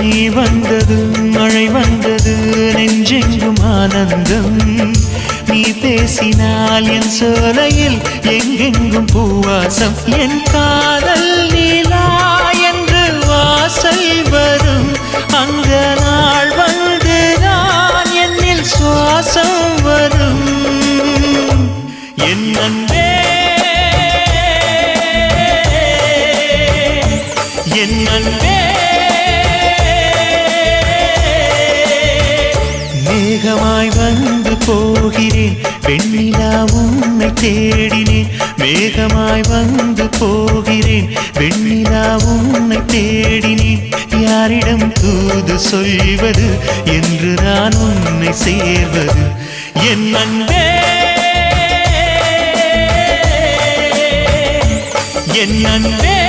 நீ வந்தது மழை வந்தது நெஞ்செங்கும் ஆனந்தம் நீ பேசினால் என் சோலையில் எங்கெங்கும் பூவாசம் என் காதல் நீலா என்று வாசல் வரும் அந்த நாள் வந்து நான் என்னில் சுவாசம் வரும் என் அன்பே என் அன்பே மேகமாய் வந்து போகிறேன் வெண்ணிலா உன்னை தேடினேன் மேகமாய் வந்து போகிறேன் வெண்ணிலா உன்னை தேடினேன் யாரிடம் தூது சொல்வது என்று நான் உன்னை சேர்வது என் அன்பே என் அன்பே